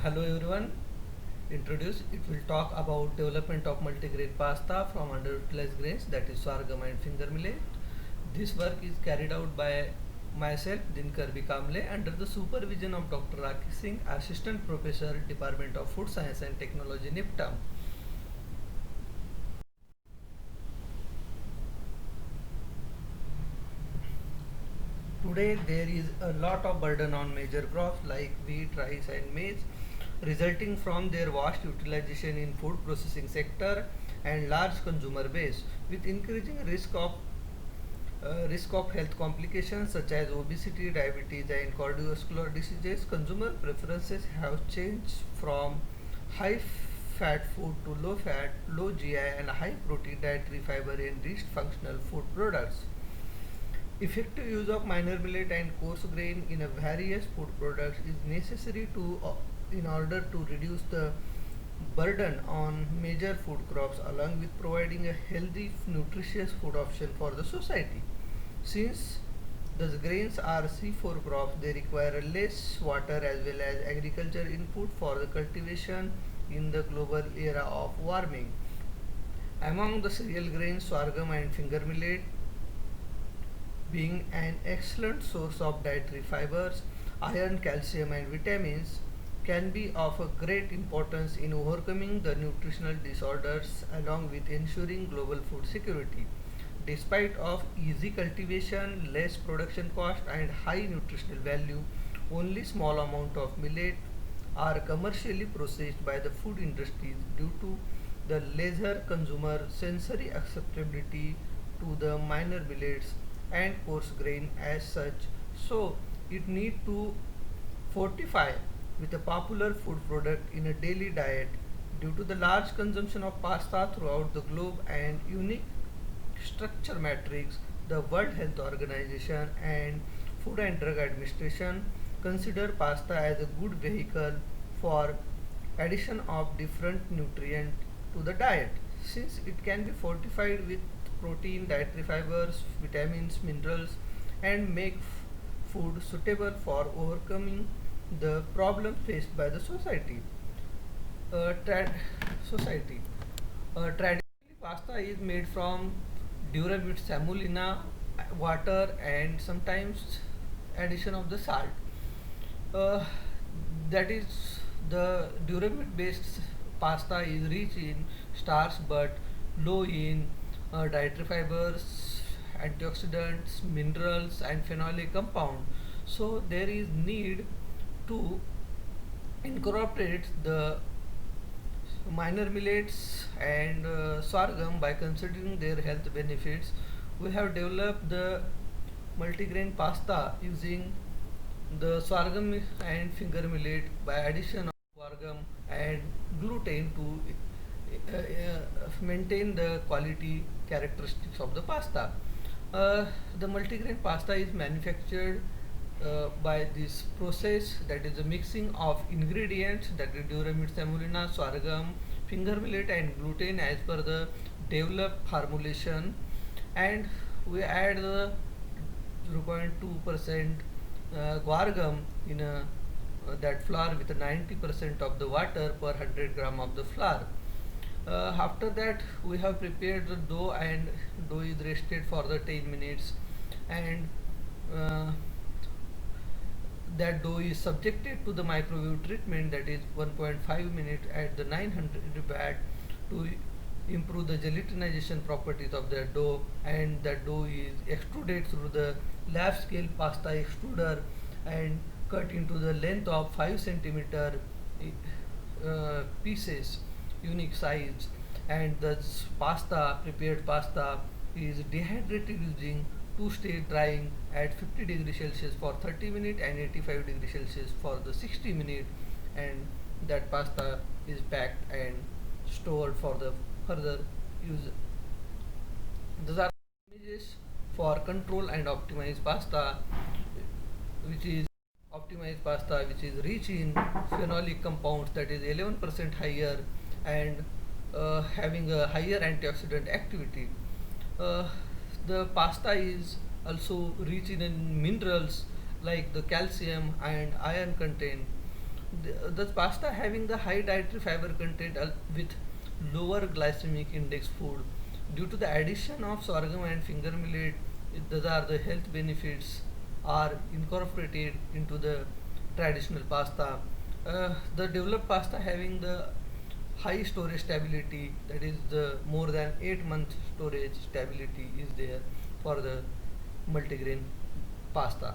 Hello everyone. Introduce it will talk about development of multigrain pasta from underutilized grains, that is sorghum and finger millet. This work is carried out by myself Dinkar B. Kamble under the supervision of Dr. Rakhi Singh, Assistant Professor, Department of Food Science and Technology, NIPTAM. Today there is a lot of burden on major crops like wheat, rice and maize, resulting from their vast utilization in food processing sector and large consumer base. With increasing risk of health complications such as obesity, diabetes and cardiovascular diseases, consumer preferences have changed from high fat food to low fat, low GI and high protein dietary fiber enriched functional food products. Effective use of minor millet and coarse grain in a various food products is necessary in order to reduce the burden on major food crops along with providing a healthy, nutritious food option for the society. Since the grains are C4 crops, they require less water as well as agriculture input for the cultivation in the global era of warming. Among the cereal grains, sorghum and finger millet being an excellent source of dietary fibers, iron, calcium, and vitamins, can be of a great importance in overcoming the nutritional disorders along with ensuring global food security. Despite of easy cultivation, less production cost, and high nutritional value, only small amount of millet are commercially processed by the food industries due to the lesser consumer sensory acceptability to the minor millets and coarse grain as such. So it need to fortify with a popular food product in a daily diet due to the large consumption of pasta throughout the globe and unique structure matrix. The World Health Organization and Food and Drug Administration consider pasta as a good vehicle for addition of different nutrients to the diet, since it can be fortified with protein, dietary fibers, vitamins, minerals, and make food suitable for overcoming the problems faced by the society. Uh, trad- Society. Traditionally, pasta is made from durum semolina, water, and sometimes addition of the salt. Uh, that is, the durum based pasta is rich in starch but low in dietary fibers, antioxidants, minerals, and phenolic compound. So there is need to incorporate the minor millets and sorghum by considering their health benefits. We have developed the multigrain pasta using the sorghum and finger millet by addition of sorghum and gluten to maintain the quality characteristics of the pasta. The multigrain pasta is manufactured by this process, that is the mixing of ingredients, that is durum semolina, sorghum, finger millet and gluten as per the developed formulation, and we add the 0.2% guargum in that flour with 90% of the water per 100 gram of the flour. After that we have prepared the dough, and dough is rested for the 10 minutes, and uh, that dough is subjected to the microwave treatment, that is 1.5 minutes at the 900 watt, to improve the gelatinization properties of the dough, and that dough is extruded through the lab scale pasta extruder and cut into the length of 5 centimeter pieces, unique size, and the prepared pasta is dehydrated using two-stage drying at 50 degrees Celsius for 30 minutes and 85 degrees Celsius for the 60 minutes, and that pasta is packed and stored for the further use. Those are images for control and which is which is rich in phenolic compounds, that is 11% higher, and having a higher antioxidant activity. Uh, the pasta is also rich in minerals like the calcium and iron content. The pasta having the high dietary fiber content with lower glycemic index food due to the addition of sorghum and finger millet. Those are the health benefits are incorporated into the traditional pasta. The developed pasta having the high storage stability, that is the more than 8 month storage stability is there for the multigrain pasta.